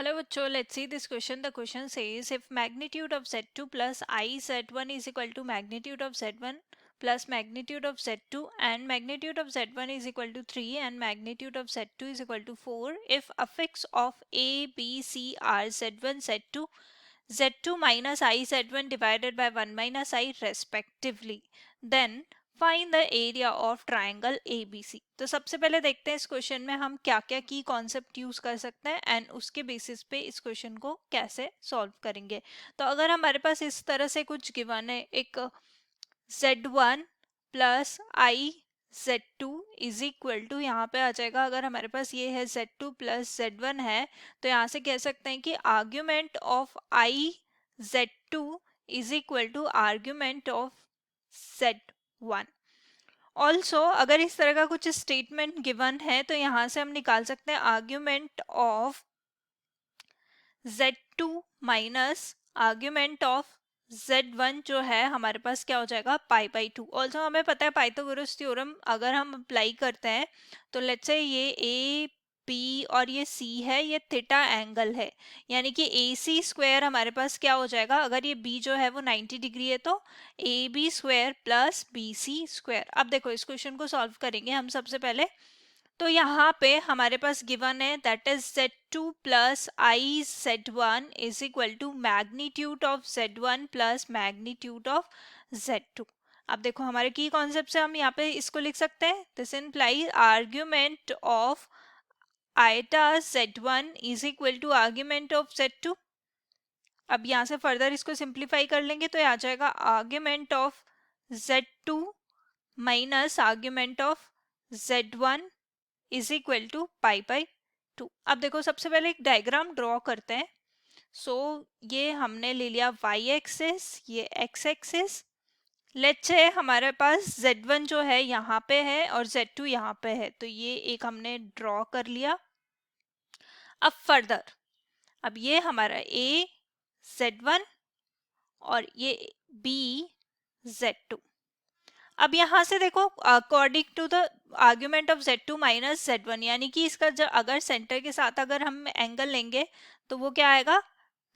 Hello bachcho, let's see this question. The question says if magnitude of z2 plus I z1 is equal to magnitude of z1 plus magnitude of z2 and magnitude of z1 is equal to 3 and magnitude of z2 is equal to 4, if affix of a, b, c are z1, z2, z2 minus I z1 divided by 1 minus I respectively, then find the area of triangle ABC। तो सबसे पहले देखते हैं इस question में हम क्या क्या की कॉन्सेप्ट यूज कर सकते हैं एंड उसके बेसिस पे इस क्वेश्चन को कैसे सॉल्व करेंगे। तो अगर हमारे पास इस तरह से कुछ गिवन है, एक z1 plus i z2 is equal to, यहाँ पे आ जाएगा, अगर हमारे पास ये है z2 प्लस z1 है तो यहाँ से कह सकते हैं कि argument of i z2 is equal to argument of z1। Also अगर इस तरह का कुछ स्टेटमेंट गिवन है तो यहां से हम निकाल सकते हैं argument of z2 minus argument of z1 जो है हमारे पास क्या हो जाएगा पाई बाई 2। ऑल्सो हमें पता है पाइथागोरस थ्योरम अगर हम अप्लाई करते हैं तो लेट्स से ये ए बी और ये सी है, ये थीटा एंगल है, यानी कि ए सी स्क्वायर हमारे पास क्या हो जाएगा, अगर ये बी जो है वो 90 डिग्री है तो A B square plus B C square. अब देखो इस क्वेश्चन को सॉल्व करेंगे हम सबसे पहले। तो यहाँ पे हमारे पास गिवन है that is z2 plus i z1 is equal to magnitude of z1 plus magnitude of z2। अब देखो हमारे की कॉन्सेप्ट से हम यहाँ पे इसको लिख सकते हैं, this implies argument of iota z1 is equal to argument of z2। अब यहाँ से फर्दर इसको सिंप्लीफाई कर लेंगे तो आ जाएगा argument of z2 minus argument of z1 is equal to pi by 2। अब देखो सबसे पहले एक डायग्राम ड्रॉ करते हैं। सो ये हमने ले लिया y एक्सिस, ये x एक्सिस। लेट्स से हमारे पास z1 जो है यहाँ पे है और z2 यहाँ पे है, तो ये एक हमने ड्रॉ कर लिया। अब फर्दर अब ये हमारा a z1 और ये b z2। अब यहाँ से देखो according to the argument of z2 minus z1, यानी कि इसका जब अगर सेंटर के साथ अगर हम एंगल लेंगे तो वो क्या आएगा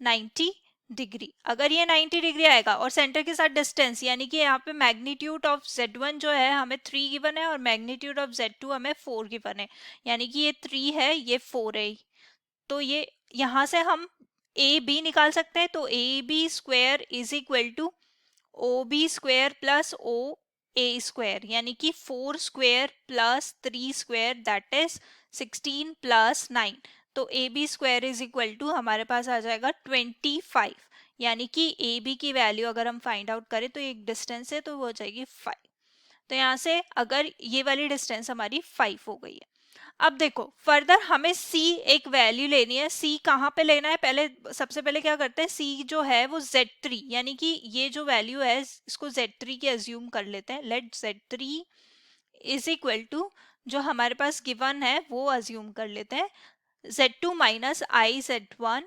90 डिग्री। अगर ये 90 डिग्री आएगा और सेंटर के साथ डिस्टेंस, यानी कि यहाँ पे मैग्नीट्यूड ऑफ z1 जो है हमें 3 गिवन है और मैग्नीट्यूड ऑफ z2 हमें 4 गिवन है, यानी कि ये 3 है ये 4 है। तो ये यहाँ से हम ए बी निकाल सकते हैं, तो A B square is equal to O B square plus O A square, यानी कि 4 square plus 3 square that is 16 plus 9। तो A B square is equal to हमारे पास आ जाएगा 25, यानी कि ए बी की वैल्यू अगर हम फाइंड आउट करें तो एक डिस्टेंस है तो वो हो जाएगी 5। तो यहाँ से अगर ये वाली डिस्टेंस हमारी 5 हो गई है। अब देखो फर्दर हमें c एक वैल्यू लेनी है। c कहाँ पे लेना है, पहले सबसे पहले क्या करते हैं, c जो है वो z3, यानी कि ये जो वैल्यू है इसको z3 की अज्यूम कर लेते हैं। Late z3 is equal to जो हमारे पास गिवन है वो अज्यूम कर लेते हैं z2 minus i z1,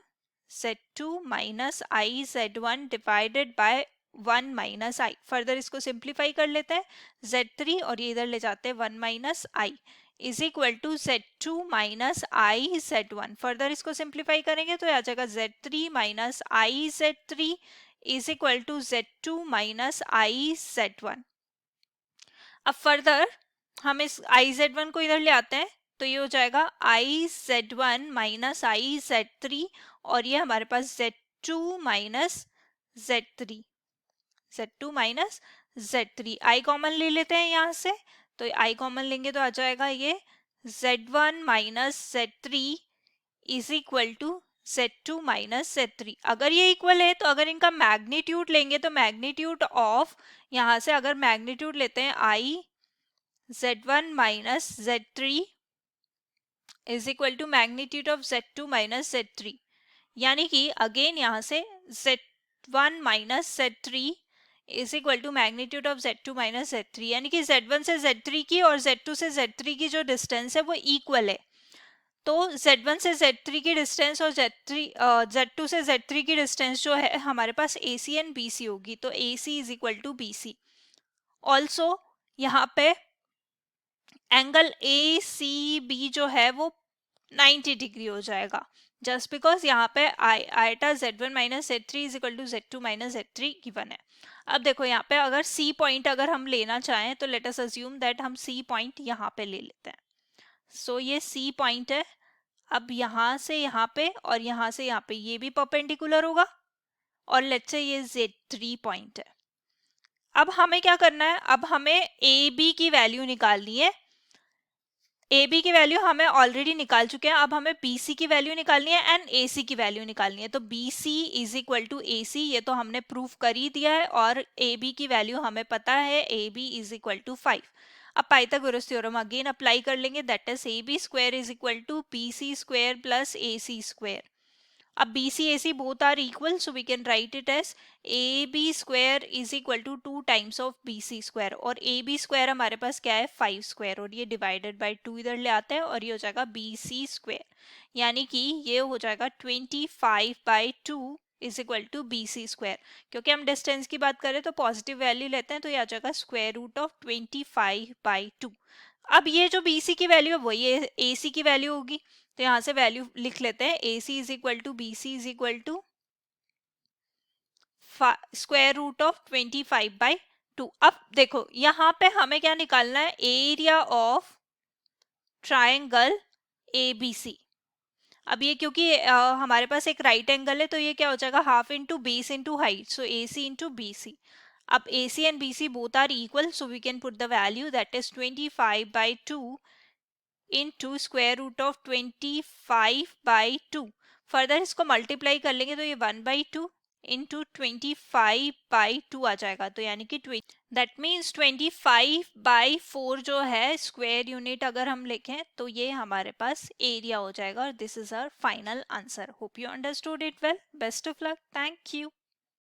z2 minus i z1 divided by 1 minus I. Further इसको सिंप्लीफाई कर लेते हैं z3 और ये इधर ले जाते हैं 1 minus i is equal to z2 minus i z1। Further इसको सिंप्लीफाई करेंगे तो आ जाएगा z3 minus i z3 is equal to z2 minus i z1। अब फर्दर हम इस आई z1 को इधर ले आते हैं तो ये हो जाएगा आई z1 माइनस आई z3 और ये हमारे पास z2 minus z3, z2 minus z3। आई कॉमन ले लेते हैं यहाँ से, तो आई कॉमन लेंगे तो आ जाएगा ये z1 minus z3 is equal to z2 minus z3। अगर ये इक्वल है तो अगर इनका मैग्नीट्यूड लेंगे तो मैग्नीट्यूड ऑफ, यहाँ से अगर मैग्नीट्यूड लेते हैं i z1 minus z3 is equal to magnitude of z2 minus z3, यानी कि अगेन यहाँ से z1 minus z3 is equal to magnitude of z2 minus z3, यानी कि z1 से z3 की और z2 से z3 की जो डिस्टेंस है वो इक्वल है। तो z1 से z3 की डिस्टेंस और z2 से z3 की डिस्टेंस जो है हमारे पास AC एंड BC होगी, तो AC is equal to BC। Also यहाँ पे एंगल ACB जो है वो 90 डिग्री हो जाएगा। जस्ट बिकॉज यहाँ पे iota z1 minus z3 is equal to z2 minus z3 given है। अब देखो यहाँ पे अगर c पॉइंट अगर हम लेना चाहें तो लेट अस अज्यूम दैट हम c पॉइंट यहाँ पे ले लेते हैं। सो ये c पॉइंट है। अब यहाँ से यहाँ पे और यहाँ से यहाँ पे ये भी परपेंडिकुलर होगा, और लेट्स से ये z3 पॉइंट है। अब हमें क्या करना है, अब हमें ए बी की वैल्यू निकालनी है। ए बी की वैल्यू हमें ऑलरेडी निकाल चुके हैं, अब हमें बी सी की वैल्यू निकालनी है एंड ए सी की वैल्यू निकालनी है। तो B C is equal to A C, ये तो हमने प्रूफ कर ही दिया है, और ए बी की वैल्यू हमें पता है, A B is equal to 5। अब पाइथागोरस थ्योरम अगेन अप्लाई कर लेंगे, that is A B square is equal to B C square plus A C square. अब BC AC both are equal, so we can write it as AB square is equal to 2 times of BC square, और AB square हमारे पास क्या है 5 square, और ये divided by 2 इधर ले आते हैं और ये हो जाएगा BC square, यानी कि ये हो जाएगा 25/2 is equal to BC square. क्योंकि हम डिस्टेंस की बात करें तो पॉजिटिव वैल्यू लेते हैं, तो ये आ जाएगा स्क्वायर रूट ऑफ 25/2। अब ये जो BC की वैल्यू है वही AC की वैल्यू होगी, तो यहां से वैल्यू लिख लेते हैं, AC is equal to BC is equal to square root of 25/2। अब देखो यहाँ पे हमें क्या निकालना है, एरिया ऑफ ट्राइंगल ABC। अब ये क्योंकि हमारे पास एक राइट एंगल है, तो ये क्या हो जाएगा half into base into height, so AC into BC। अब AC and BC both are equal, so we can put the value that is 25/2 into square root of 25/2। Further इसको मल्टीप्लाई कर लेंगे तो ये 1/2 इंटू 25/2 आ जाएगा, तो यानी कि दैट मीन्स 25/4 जो है स्क्वायर यूनिट अगर हम लिखें तो ये हमारे पास एरिया हो जाएगा, और this is our final answer. Hope you understood it well. Best of luck. Thank you.